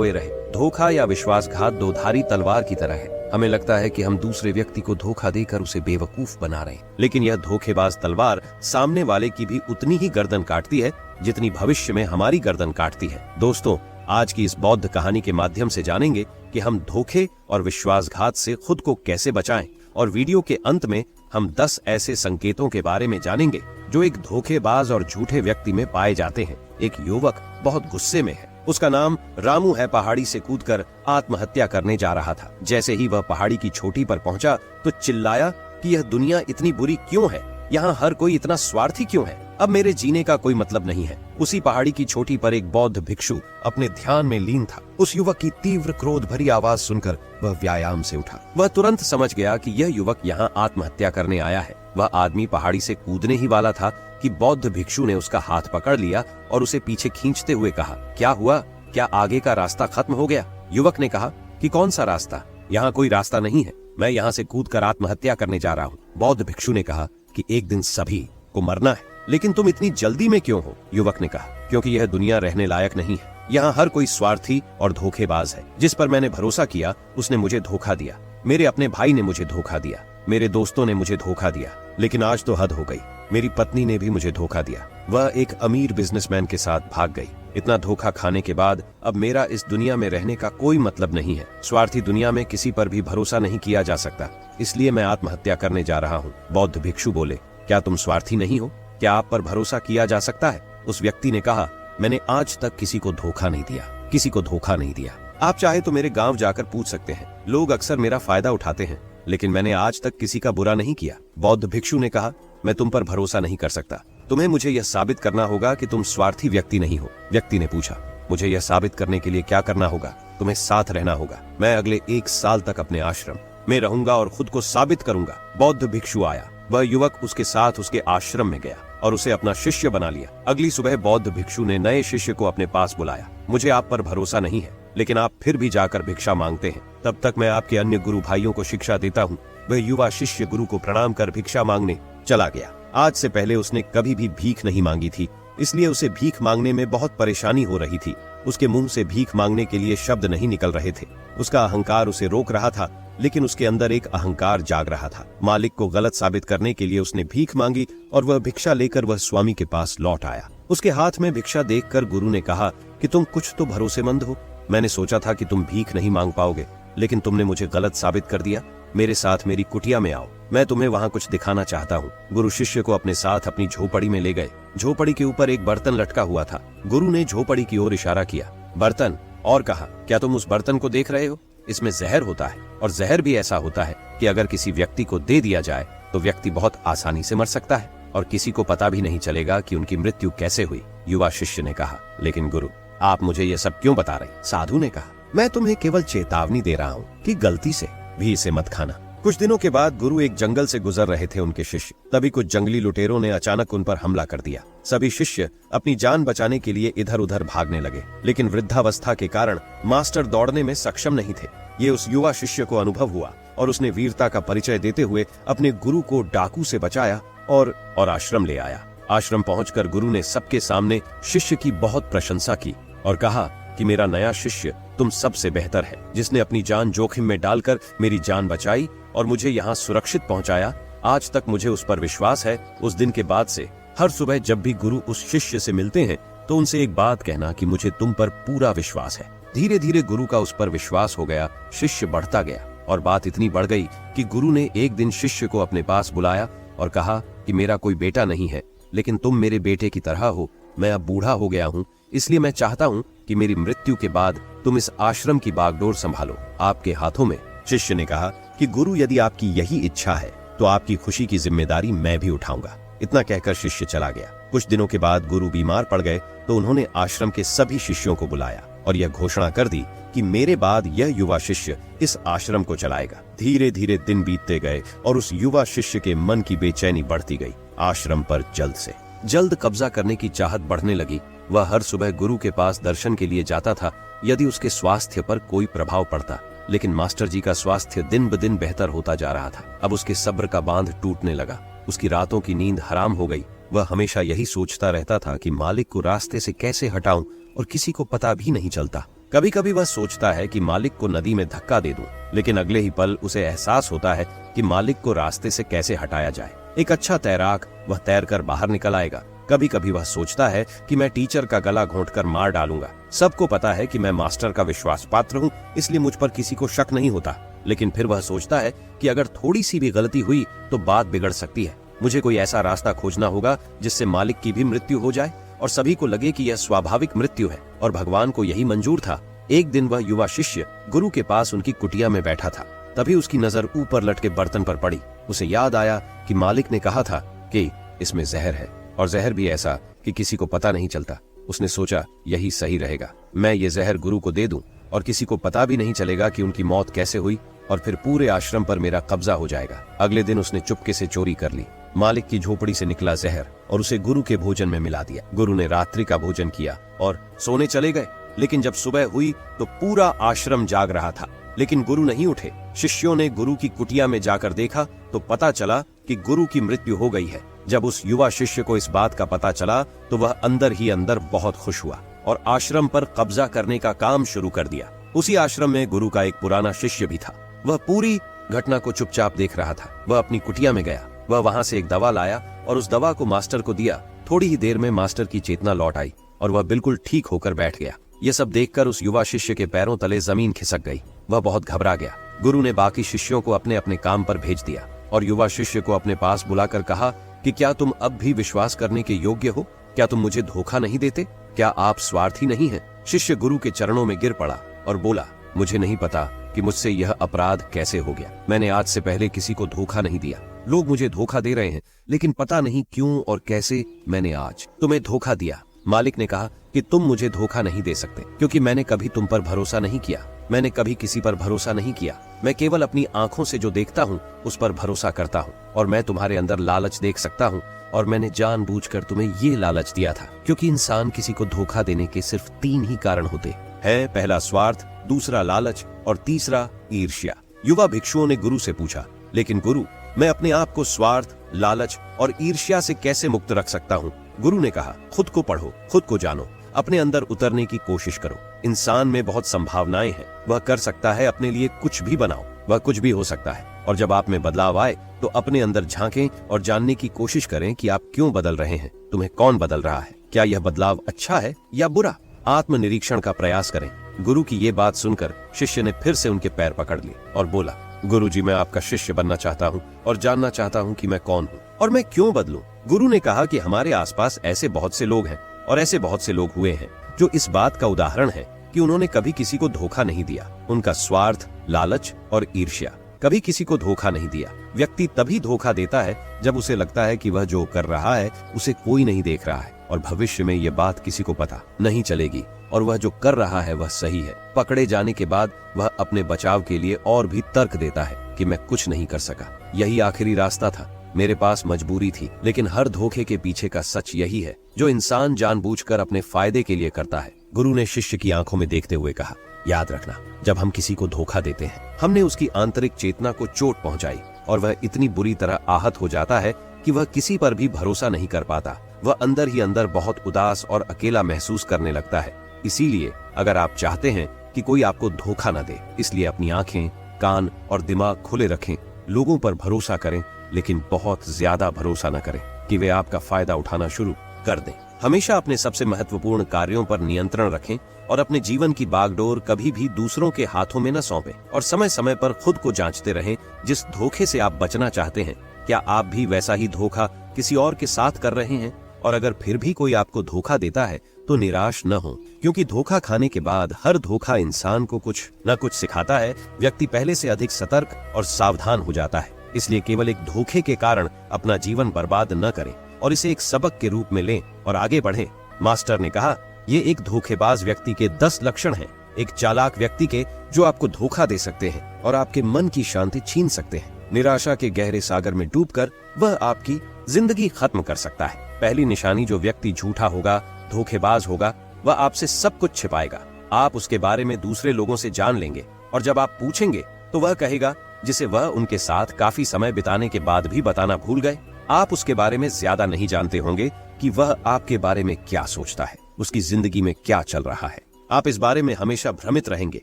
हुए रहे। धोखा या विश्वासघात दो धारी तलवार की तरह है। हमें लगता है कि हम दूसरे व्यक्ति को धोखा देकर उसे बेवकूफ बना रहे हैं, लेकिन यह धोखेबाज तलवार सामने वाले की भी उतनी ही गर्दन काटती है जितनी भविष्य में हमारी गर्दन काटती है। दोस्तों, आज की इस बौद्ध कहानी के माध्यम से जानेंगे कि हम धोखे और विश्वासघात से खुद को कैसे बचाएं, और वीडियो के अंत में हम 10 ऐसे संकेतों के बारे में जानेंगे जो एक धोखेबाज और झूठे व्यक्ति में पाए जाते हैं। एक युवक बहुत गुस्से में है। उसका नाम रामू है। पहाड़ी से कूदकर आत्महत्या करने जा रहा था। जैसे ही वह पहाड़ी की चोटी पर पहुंचा तो चिल्लाया कि यह दुनिया इतनी बुरी क्यों है, यहाँ हर कोई इतना स्वार्थी क्यों है, अब मेरे जीने का कोई मतलब नहीं है। उसी पहाड़ी की चोटी पर एक बौद्ध भिक्षु अपने ध्यान में लीन था। उस युवक की तीव्र क्रोध भरी आवाज सुनकर वह व्यायाम से उठा। वह तुरंत समझ गया कि यह युवक यहाँ आत्महत्या करने आया है। वह आदमी पहाड़ी से कूदने ही वाला था कि बौद्ध भिक्षु ने उसका हाथ पकड़ लिया और उसे पीछे खींचते हुए कहा, क्या हुआ, क्या आगे का रास्ता खत्म हो गया? युवक ने कहा कि कौन सा रास्ता, यहाँ कोई रास्ता नहीं है, मैं यहाँ से कूदकर आत्महत्या करने जा रहा हूँ। बौद्ध भिक्षु ने कहा कि एक दिन सभी को मरना है, लेकिन तुम इतनी जल्दी में क्यों हो? युवक ने कहा, क्योंकि यह दुनिया रहने लायक नहीं है। यहाँ हर कोई स्वार्थी और धोखेबाज है। जिस पर मैंने भरोसा किया उसने मुझे धोखा दिया। मेरे अपने भाई ने मुझे धोखा दिया, मेरे दोस्तों ने मुझे धोखा दिया, लेकिन आज तो हद हो गई। मेरी पत्नी ने भी मुझे धोखा दिया। वह एक अमीर बिजनेसमैन के साथ भाग गई। इतना धोखा खाने के बाद अब मेरा इस दुनिया में रहने का कोई मतलब नहीं है। स्वार्थी दुनिया में किसी पर भी भरोसा नहीं किया जा सकता, इसलिए मैं आत्महत्या करने जा रहा हूँ। बौद्ध भिक्षु बोले, क्या तुम स्वार्थी नहीं हो? क्या आप पर भरोसा किया जा सकता है? उस व्यक्ति ने कहा, मैंने आज तक किसी को धोखा नहीं दिया, किसी को धोखा नहीं दिया। आप चाहे तो मेरे गांव जाकर पूछ सकते हैं। लोग अक्सर मेरा फायदा उठाते हैं, लेकिन मैंने आज तक किसी का बुरा नहीं किया। बौद्ध भिक्षु ने कहा, मैं तुम पर भरोसा नहीं कर सकता। तुम्हें मुझे यह साबित करना होगा कि तुम स्वार्थी व्यक्ति नहीं हो। व्यक्ति ने पूछा, मुझे यह साबित करने के लिए क्या करना होगा? तुम्हें साथ रहना होगा। मैं अगले 1 साल तक अपने आश्रम में रहूंगा और खुद को साबित करूंगा। बौद्ध भिक्षु आया। वह युवक उसके साथ उसके आश्रम में गया और उसे अपना शिष्य बना लिया। अगली सुबह बौद्ध भिक्षु ने नए शिष्य को अपने पास बुलाया। मुझे आप पर भरोसा नहीं है, लेकिन आप फिर भी जाकर भिक्षा मांगते हैं, तब तक मैं आपके अन्य गुरु भाइयों को शिक्षा देता हूँ। वह युवा शिष्य गुरु को प्रणाम कर भिक्षा मांगने चला गया। आज से पहले उसने कभी भी भीख नहीं मांगी थी, इसलिए उसे भीख मांगने में बहुत परेशानी हो रही थी। उसके मुंह से भीख मांगने के लिए शब्द नहीं निकल रहे थे। उसका अहंकार उसे रोक रहा था, लेकिन उसके अंदर एक अहंकार जाग रहा था। मालिक को गलत साबित करने के लिए उसने भीख मांगी और वह भिक्षा लेकर वह स्वामी के पास लौट आया। उसके हाथ में भिक्षा देखकर गुरु ने कहा कि तुम कुछ तो भरोसेमंद हो। मैंने सोचा था कि तुम भीख नहीं मांग पाओगे, लेकिन तुमने मुझे गलत साबित कर दिया। मेरे साथ मेरी कुटिया में आओ, मैं तुम्हें वहाँ कुछ दिखाना चाहता हूँ। गुरु शिष्य को अपने साथ अपनी झोपड़ी में ले गए। झोपड़ी के ऊपर एक बर्तन लटका हुआ था। गुरु ने झोपड़ी की ओर इशारा किया, बर्तन, और कहा, क्या तुम उस बर्तन को देख रहे हो? इसमें जहर होता है, और जहर भी ऐसा होता है कि अगर किसी व्यक्ति को दे दिया जाए तो व्यक्ति बहुत आसानी से मर सकता है और किसी को पता भी नहीं चलेगा कि उनकी मृत्यु कैसे हुई। युवा शिष्य ने कहा, लेकिन गुरु, आप मुझे ये सब क्यों बता रहे? साधु ने कहा, मैं तुम्हें केवल चेतावनी दे रहा हूँ कि गलती से भी इसे मत खाना। कुछ दिनों के बाद गुरु एक जंगल से गुजर रहे थे। उनके शिष्य, तभी कुछ जंगली लुटेरों ने अचानक उन पर हमला कर दिया। सभी शिष्य अपनी जान बचाने के लिए इधर उधर भागने लगे, लेकिन वृद्धावस्था के कारण मास्टर दौड़ने में सक्षम नहीं थे। ये उस युवा शिष्य को अनुभव हुआ और उसने वीरता का परिचय देते हुए अपने गुरु को डाकू से बचाया और आश्रम ले आया। आश्रम पहुंचकर गुरु ने सबके सामने शिष्य की बहुत प्रशंसा की और कहा कि मेरा नया शिष्य तुम सबसे बेहतर है, जिसने अपनी जान जोखिम में डालकर मेरी जान बचाई और मुझे यहाँ सुरक्षित पहुंचाया। आज तक मुझे उस पर विश्वास है। उस दिन के बाद से हर सुबह जब भी गुरु उस शिष्य से मिलते हैं तो उनसे एक बात कहना कि मुझे तुम पर पूरा विश्वास है। धीरे धीरे गुरु का उस पर विश्वास हो गया। शिष्य बढ़ता गया और बात इतनी बढ़ गई कि गुरु ने एक दिन शिष्य को अपने पास बुलाया और कहा कि मेरा कोई बेटा नहीं है, लेकिन तुम मेरे बेटे की तरह हो। मैं अब बूढ़ा हो गया हूँ, इसलिए मैं चाहता हूँ कि मेरी मृत्यु के बाद तुम इस आश्रम की बागडोर संभालो, आपके हाथों में। शिष्य ने कहा कि गुरु, यदि आपकी यही इच्छा है तो आपकी खुशी की जिम्मेदारी मैं भी उठाऊंगा। इतना कहकर शिष्य चला गया। कुछ दिनों के बाद गुरु बीमार पड़ गए तो उन्होंने आश्रम के सभी शिष्यों को बुलाया और यह घोषणा कर दी कि मेरे बाद यह युवा शिष्य इस आश्रम को चलाएगा। धीरे धीरे दिन बीतते गए और उस युवा शिष्य के मन की बेचैनी बढ़ती गई। आश्रम पर जल्द से जल्द कब्जा करने की चाहत बढ़ने लगी। वह हर सुबह गुरु के पास दर्शन के लिए जाता था यदि उसके स्वास्थ्य पर कोई प्रभाव पड़ता, लेकिन मास्टर जी का स्वास्थ्य दिन ब दिन बेहतर होता जा रहा था। अब उसके सब्र का बांध टूटने लगा। उसकी रातों की नींद हराम हो गई। वह हमेशा यही सोचता रहता था कि मालिक को रास्ते से कैसे हटाऊं और किसी को पता भी नहीं चलता। कभी कभी वह सोचता है कि मालिक को नदी में धक्का दे दूं, लेकिन अगले ही पल उसे एहसास होता है कि मालिक को रास्ते से कैसे हटाया जाए। एक अच्छा तैराक वह तैरकर बाहर निकल आएगा। कभी कभी वह सोचता है कि मैं टीचर का गला घोंटकर मार डालूंगा। सबको पता है कि मैं मास्टर का विश्वास पात्र हूँ, इसलिए मुझ पर किसी को शक नहीं होता। लेकिन फिर वह सोचता है कि अगर थोड़ी सी भी गलती हुई तो बात बिगड़ सकती है। मुझे कोई ऐसा रास्ता खोजना होगा जिससे मालिक की भी मृत्यु हो जाए और सभी को लगे कि यह स्वाभाविक मृत्यु है और भगवान को यही मंजूर था। एक दिन वह युवा शिष्य गुरु के पास उनकी कुटिया में बैठा था। तभी उसकी नजर ऊपर लटके बर्तन पर पड़ी। उसे याद आया कि मालिक ने कहा था कि इसमें जहर है, और जहर भी ऐसा कि किसी को पता नहीं चलता। उसने सोचा यही सही रहेगा, मैं ये जहर गुरु को दे दूं और किसी को पता भी नहीं चलेगा कि उनकी मौत कैसे हुई, और फिर पूरे आश्रम पर मेरा कब्जा हो जाएगा। अगले दिन उसने चुपके से चोरी कर ली। मालिक की झोपड़ी से निकला जहर और उसे गुरु के भोजन में मिला दिया। गुरु ने रात्रि का भोजन किया और सोने चले गए। लेकिन जब सुबह हुई तो पूरा आश्रम जाग रहा था, लेकिन गुरु नहीं उठे। शिष्यों ने गुरु की कुटिया में जाकर देखा तो पता चला कि गुरु की मृत्यु हो गई है। जब उस युवा शिष्य को इस बात का पता चला तो वह अंदर ही अंदर बहुत खुश हुआ और आश्रम पर कब्जा करने का काम शुरू कर दिया। उसी आश्रम में गुरु का एक पुराना शिष्य भी था। वह पूरी घटना को चुपचाप देख रहा था। वह अपनी कुटिया में गया। वह वहां से एक दवा लाया और उस दवा को मास्टर को दिया। थोड़ी ही देर में मास्टर की चेतना लौट आई और वह बिल्कुल ठीक होकर बैठ गया। यह सब देखकर उस युवा शिष्य के पैरों तले जमीन खिसक गई। वह बहुत घबरा गया। गुरु ने बाकी शिष्यों को अपने अपने काम पर भेज दिया और युवा शिष्य को अपने पास बुलाकर कहा कि क्या तुम अब भी विश्वास करने के योग्य हो? क्या तुम मुझे धोखा नहीं देते? क्या आप स्वार्थी नहीं हैं? शिष्य गुरु के चरणों में गिर पड़ा और बोला, मुझे नहीं पता कि मुझसे यह अपराध कैसे हो गया। मैंने आज से पहले किसी को धोखा नहीं दिया। लोग मुझे धोखा दे रहे हैं, लेकिन पता नहीं क्यों और कैसे मैंने आज तुम्हें धोखा दिया। मालिक ने कहा कि तुम मुझे धोखा नहीं दे सकते, क्योंकि मैंने कभी तुम पर भरोसा नहीं किया। मैंने कभी किसी पर भरोसा नहीं किया। मैं केवल अपनी आंखों से जो देखता हूँ उस पर भरोसा करता हूँ, और मैं तुम्हारे अंदर लालच देख सकता हूँ, और मैंने जानबूझकर तुम्हें ये लालच दिया था, क्योंकि इंसान किसी को धोखा देने के सिर्फ 3 ही कारण होते हैं। पहला स्वार्थ, दूसरा लालच और तीसरा ईर्ष्या। युवा भिक्षुओं ने गुरु से पूछा, लेकिन गुरु, मैं अपने आप को स्वार्थ, लालच और ईर्ष्या से कैसे मुक्त रख सकता हूँ? गुरु ने कहा, खुद को पढ़ो, खुद को जानो, अपने अंदर उतरने की कोशिश करो। इंसान में बहुत संभावनाएं हैं। वह कर सकता है, अपने लिए कुछ भी बनाओ। वह कुछ भी हो सकता है। और जब आप में बदलाव आए तो अपने अंदर झांकें और जानने की कोशिश करें कि आप क्यों बदल रहे हैं। तुम्हें कौन बदल रहा है? क्या यह बदलाव अच्छा है या बुरा? आत्मनिरीक्षण का प्रयास करें। गुरु की ये बात सुनकर शिष्य ने फिर से उनके पैर पकड़ लिए और बोला, गुरु जी, मैं आपका शिष्य बनना चाहता हूँ और जानना चाहता हूँ कि मैं कौन हूँ और मैं क्यों बदलूं। गुरु ने कहा कि हमारे आसपास ऐसे बहुत से लोग हैं और ऐसे बहुत से लोग हुए हैं जो इस बात का उदाहरण है कि उन्होंने कभी किसी को धोखा नहीं दिया। उनका स्वार्थ, लालच और ईर्ष्या कभी किसी को धोखा नहीं दिया। व्यक्ति तभी धोखा देता है जब उसे लगता है कि वह जो कर रहा है उसे कोई नहीं देख रहा है और भविष्य में यह बात किसी को पता नहीं चलेगी और वह जो कर रहा है वह सही है। पकड़े जाने के बाद वह अपने बचाव के लिए और भी तर्क देता है कि मैं कुछ नहीं कर सका, यही आखिरी रास्ता था, मेरे पास मजबूरी थी। लेकिन हर धोखे के पीछे का सच यही है जो इंसान जानबूझकर अपने फायदे के लिए करता है। गुरु ने शिष्य की आंखों में देखते हुए कहा, याद रखना, जब हम किसी को धोखा देते हैं हमने उसकी आंतरिक चेतना को चोट पहुंचाई और वह इतनी बुरी तरह आहत हो जाता है कि वह किसी पर भी भरोसा नहीं कर पाता। वह अंदर ही अंदर बहुत उदास और अकेला महसूस करने लगता है। इसीलिए अगर आप चाहते हैं कि कोई आपको धोखा न दे, इसलिए अपनी आंखें, कान और दिमाग खुले रखें। लोगों पर भरोसा करें, लेकिन बहुत ज्यादा भरोसा न करें कि वे आपका फायदा उठाना शुरू कर दें। हमेशा अपने सबसे महत्वपूर्ण कार्यों पर नियंत्रण रखें और अपने जीवन की बागडोर कभी भी दूसरों के हाथों में न सौंपें। और समय समय पर खुद को जांचते रहें। जिस धोखे से आप बचना चाहते हैं, क्या आप भी वैसा ही धोखा किसी और के साथ कर रहे हैं? और अगर फिर भी कोई आपको धोखा देता है तो निराश न हो, क्योंकि धोखा खाने के बाद हर धोखा इंसान को कुछ न कुछ सिखाता है। व्यक्ति पहले से अधिक सतर्क और सावधान हो जाता है। इसलिए केवल एक धोखे के कारण अपना जीवन बर्बाद न करें और इसे एक सबक के रूप में लें और आगे बढ़ें। मास्टर ने कहा, ये एक धोखेबाज व्यक्ति के 10 लक्षण हैं, एक चालाक व्यक्ति के जो आपको धोखा दे सकते हैं और आपके मन की शांति छीन सकते हैं। निराशा के गहरे सागर में डूबकर वह आपकी जिंदगी खत्म कर सकता है। पहली निशानी, जो व्यक्ति झूठा होगा, धोखेबाज होगा, वह आपसे सब कुछ छिपाएगा। आप उसके बारे में दूसरे लोगों से जान लेंगे और जब आप पूछेंगे तो वह कहेगा जिसे वह उनके साथ काफी समय बिताने के बाद भी बताना भूल गए। आप उसके बारे में ज्यादा नहीं जानते होंगे कि वह आपके बारे में क्या सोचता है, उसकी जिंदगी में क्या चल रहा है। आप इस बारे में हमेशा भ्रमित रहेंगे,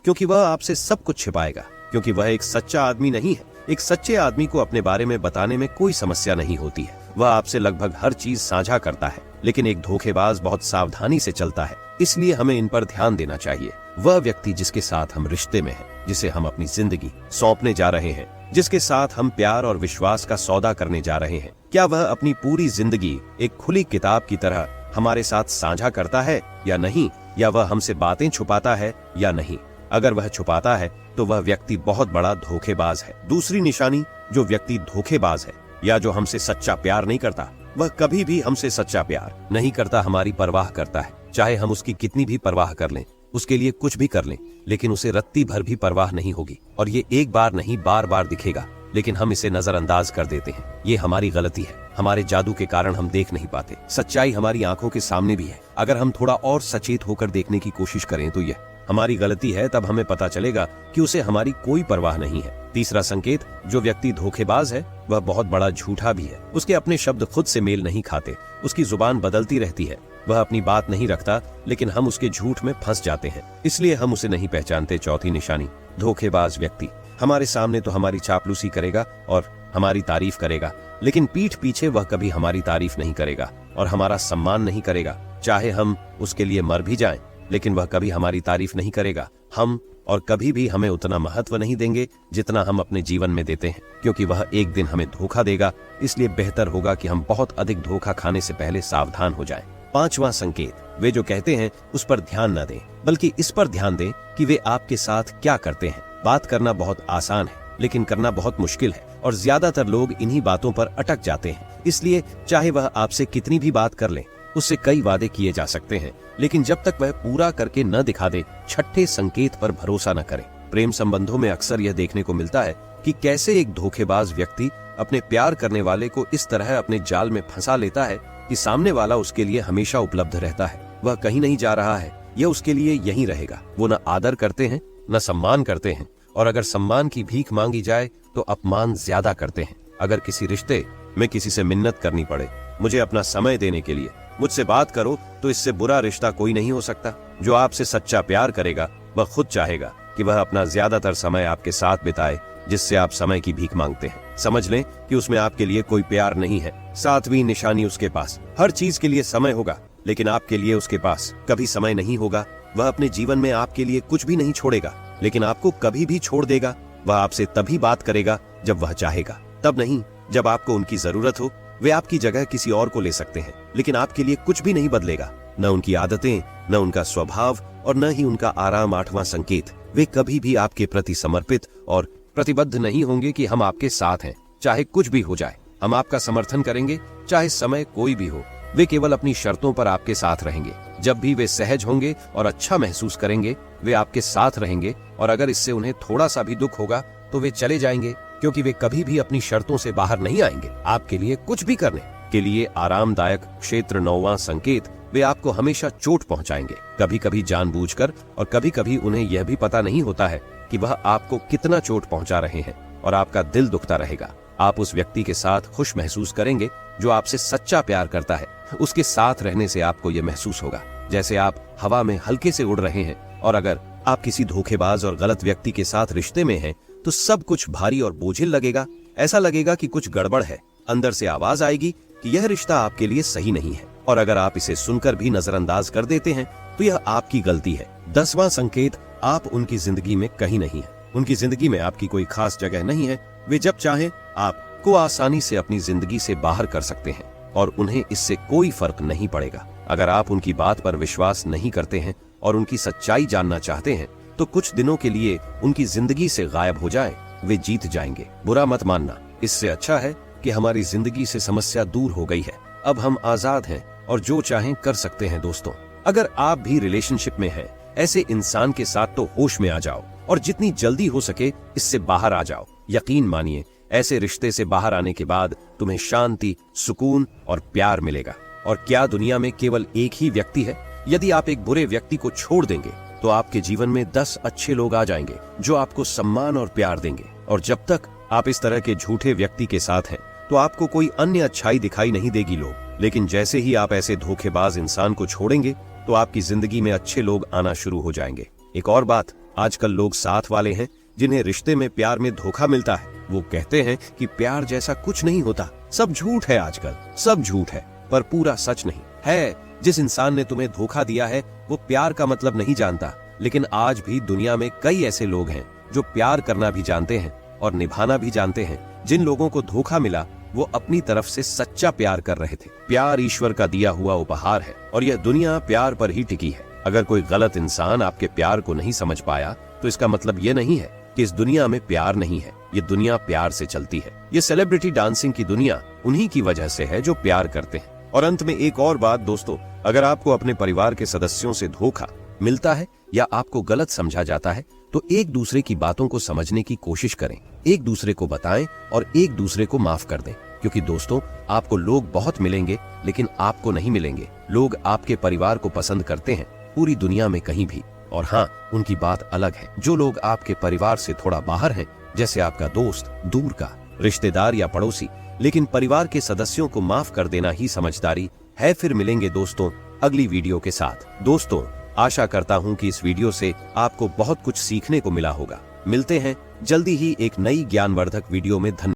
क्योंकि वह आपसे सब कुछ छिपाएगा, क्योंकि वह एक सच्चा आदमी नहीं है। एक सच्चे आदमी को अपने बारे में बताने में कोई समस्या नहीं होती है। वह आपसे लगभग हर चीज साझा करता है, लेकिन एक धोखेबाज बहुत सावधानी से चलता है। इसलिए हमें इन पर ध्यान देना चाहिए। वह व्यक्ति जिसके साथ हम रिश्ते में हैं, जिसे हम अपनी जिंदगी सौंपने जा रहे हैं, जिसके साथ हम प्यार और विश्वास का सौदा करने जा रहे हैं, क्या वह अपनी पूरी जिंदगी एक खुली किताब की तरह हमारे साथ साझा करता है या नहीं, या वह हमसे बातें छुपाता है या नहीं। अगर वह छुपाता है तो वह व्यक्ति बहुत बड़ा धोखेबाज है। दूसरी निशानी, जो व्यक्ति धोखेबाज है या जो हमसे सच्चा प्यार नहीं करता, वह कभी भी हमसे सच्चा प्यार नहीं करता, हमारी परवाह करता है। चाहे हम उसकी कितनी भी परवाह कर लें, उसके लिए कुछ भी कर लें, लेकिन उसे रत्ती भर भी परवाह नहीं होगी। और ये एक बार नहीं, बार बार दिखेगा, लेकिन हम इसे नजरअंदाज कर देते हैं। ये हमारी गलती है। हमारे जादू के कारण हम देख नहीं पाते। सच्चाई हमारी आंखों के सामने भी है। अगर हम थोड़ा और सचेत होकर देखने की कोशिश करें तो यह हमारी गलती है। तब हमें पता चलेगा कि उसे हमारी कोई परवाह नहीं है। तीसरा संकेत, जो व्यक्ति धोखेबाज है वह बहुत बड़ा झूठा भी है। उसके अपने शब्द खुद से मेल नहीं खाते। उसकी जुबान बदलती रहती है। वह अपनी बात नहीं रखता, लेकिन हम उसके झूठ में फंस जाते हैं, इसलिए हम उसे नहीं पहचानते। चौथी निशानी, धोखेबाज व्यक्ति हमारे सामने तो हमारी चापलूसी करेगा और हमारी तारीफ करेगा, लेकिन पीठ पीछे वह कभी हमारी तारीफ नहीं करेगा और हमारा सम्मान नहीं करेगा। चाहे हम उसके लिए मर भी जाएं, लेकिन वह कभी हमारी तारीफ नहीं करेगा। हम और कभी भी हमें उतना महत्व नहीं देंगे जितना हम अपने जीवन में देते हैं, क्योंकि वह एक दिन हमें धोखा देगा। इसलिए बेहतर होगा कि हम बहुत अधिक धोखा खाने से पहले सावधान हो जाएं। पांचवा संकेत, वे जो कहते हैं उस पर ध्यान न दें, बल्कि इस पर ध्यान दें कि वे आपके साथ क्या करते हैं। बात करना बहुत आसान है, लेकिन करना बहुत मुश्किल है, और ज्यादातर लोग इन्हीं बातों पर अटक जाते हैं। इसलिए चाहे वह आपसे कितनी भी बात कर ले, उससे कई वादे किए जा सकते हैं, लेकिन जब तक वह पूरा करके न दिखा दे, छठे संकेत पर भरोसा न करें। प्रेम संबंधों में अक्सर यह देखने को मिलता है कि कैसे एक धोखेबाज व्यक्ति अपने प्यार करने वाले को इस तरह अपने जाल में फंसा लेता है कि सामने वाला उसके लिए हमेशा उपलब्ध रहता है। वह कहीं नहीं जा रहा है, यह उसके लिए यहीं रहेगा। वो न आदर करते हैं, न सम्मान करते हैं, और अगर सम्मान की भीख मांगी जाए तो अपमान ज्यादा करते हैं। अगर किसी रिश्ते में किसी से मिन्नत करनी पड़े, मुझे अपना समय देने के लिए मुझसे बात करो, तो इससे बुरा रिश्ता कोई नहीं हो सकता। जो आपसे सच्चा प्यार करेगा वह खुद चाहेगा कि वह अपना ज्यादातर समय आपके साथ बिताए, जिससे आप समय की भीख मांगते हैं। समझ लें कि उसमें आपके लिए कोई प्यार नहीं है। सातवीं निशानी, उसके पास हर चीज के लिए समय होगा, लेकिन आपके लिए उसके पास कभी समय नहीं होगा। वह अपने जीवन में आपके लिए कुछ भी नहीं छोड़ेगा, लेकिन आपको कभी भी छोड़ देगा। वह आपसे तभी बात करेगा जब वह चाहेगा, तब नहीं जब आपको उनकी जरूरत हो। वे आपकी जगह किसी और को ले सकते हैं, लेकिन आपके लिए कुछ भी नहीं बदलेगा, न उनकी आदतें, न उनका स्वभाव, और न ही उनका आराम। आठवां संकेत, वे कभी भी आपके प्रति समर्पित और प्रतिबद्ध नहीं होंगे कि हम आपके साथ हैं, चाहे कुछ भी हो जाए। हम आपका समर्थन करेंगे, चाहे समय कोई भी हो। वे केवल अपनी शर्तों पर आपके साथ रहेंगे। जब भी वे सहज होंगे और अच्छा महसूस करेंगे, वे आपके साथ रहेंगे, और अगर इससे उन्हें थोड़ा सा भी दुख होगा तो वे चले जाएंगे, क्योंकि वे कभी भी अपनी शर्तों से बाहर नहीं आएंगे। आपके लिए कुछ भी करने के लिए आरामदायक क्षेत्र। नौवां संकेत, वे आपको हमेशा चोट पहुंचाएंगे, कभी कभी जानबूझकर, और कभी कभी उन्हें यह भी पता नहीं होता है कि वह आपको कितना चोट पहुंचा रहे हैं, और आपका दिल दुखता रहेगा। आप उस व्यक्ति के साथ खुश महसूस करेंगे जो आपसे सच्चा प्यार करता है। उसके साथ रहने से आपको यह महसूस होगा जैसे आप हवा में हल्के से उड़ रहे हैं। और अगर आप किसी धोखेबाज और गलत व्यक्ति के साथ रिश्ते में हैं, तो सब कुछ भारी और बोझिल लगेगा। ऐसा लगेगा कि कुछ गड़बड़ है। अंदर से आवाज आएगी कि यह रिश्ता आपके लिए सही नहीं है, और अगर आप इसे सुनकर भी नजरअंदाज कर देते हैं तो यह आपकी गलती है। 10वां संकेत, आप उनकी जिंदगी में कहीं नहीं है। उनकी जिंदगी में आपकी कोई खास जगह नहीं है। वे जब चाहें आपको आसानी से अपनी जिंदगी से बाहर कर सकते हैं, और उन्हें इससे कोई फर्क नहीं पड़ेगा। अगर आप उनकी बात पर विश्वास नहीं करते हैं और उनकी सच्चाई जानना चाहते हैं, तो कुछ दिनों के लिए उनकी जिंदगी से गायब हो जाएं। वे जीत जाएंगे। बुरा मत मानना, इससे अच्छा है कि हमारी जिंदगी से समस्या दूर हो गई है। अब हम आजाद हैं और जो चाहें कर सकते हैं। दोस्तों, अगर आप भी रिलेशनशिप में हैं, ऐसे इंसान के साथ तो होश में आ जाओ और जितनी जल्दी हो सके इससे बाहर आ जाओ। यकीन मानिए, ऐसे रिश्ते से बाहर आने के बाद तुम्हें शांति, सुकून और प्यार मिलेगा। और क्या दुनिया में केवल एक ही व्यक्ति है? यदि आप एक बुरे व्यक्ति को छोड़ देंगे तो आपके जीवन में 10 अच्छे लोग आ जाएंगे जो आपको सम्मान और प्यार देंगे। और जब तक आप इस तरह के झूठे व्यक्ति के साथ हैं, तो आपको कोई अन्य अच्छाई दिखाई नहीं देगी लोग। लेकिन जैसे ही आप ऐसे धोखेबाज इंसान को छोड़ेंगे, तो आपकी जिंदगी में अच्छे लोग आना शुरू हो जाएंगे। एक और बात, आजकल लोग साथ वाले हैं जिन्हें रिश्ते में प्यार में धोखा मिलता है। वो कहते हैं कि प्यार जैसा कुछ नहीं होता, सब झूठ है, आजकल सब झूठ है, पर पूरा सच नहीं है। जिस इंसान ने तुम्हें धोखा दिया है वो प्यार का मतलब नहीं जानता, लेकिन आज भी दुनिया में कई ऐसे लोग हैं जो प्यार करना भी जानते हैं और निभाना भी जानते हैं। जिन लोगों को धोखा मिला वो अपनी तरफ से सच्चा प्यार कर रहे थे। प्यार ईश्वर का दिया हुआ उपहार है और यह दुनिया प्यार पर ही टिकी है। अगर कोई गलत इंसान आपके प्यार को नहीं समझ पाया तो इसका मतलब ये नहीं है कि इस दुनिया में प्यार नहीं है। ये दुनिया प्यार से चलती है। ये सेलिब्रिटी डांसिंग की दुनिया उन्हीं की वजह से है जो प्यार करते हैं। और अंत में एक और बात दोस्तों, अगर आपको अपने परिवार के सदस्यों से धोखा मिलता है या आपको गलत समझा जाता है तो एक दूसरे की बातों को समझने की कोशिश करें, एक दूसरे को बताएं और एक दूसरे को माफ कर दें। क्योंकि दोस्तों, आपको लोग बहुत मिलेंगे लेकिन आपको नहीं मिलेंगे। लोग आपके परिवार को पसंद करते हैं पूरी दुनिया में कहीं भी। और हाँ, उनकी बात अलग है जो लोग आपके परिवार से थोड़ा बाहर हैं, जैसे आपका दोस्त, दूर का रिश्तेदार या पड़ोसी। लेकिन परिवार के सदस्यों को माफ कर देना ही समझदारी है। फिर मिलेंगे दोस्तों अगली वीडियो के साथ। दोस्तों, आशा करता हूं कि इस वीडियो से आपको बहुत कुछ सीखने को मिला होगा। मिलते हैं जल्दी ही एक नई ज्ञानवर्धक वीडियो में। धन्यवाद।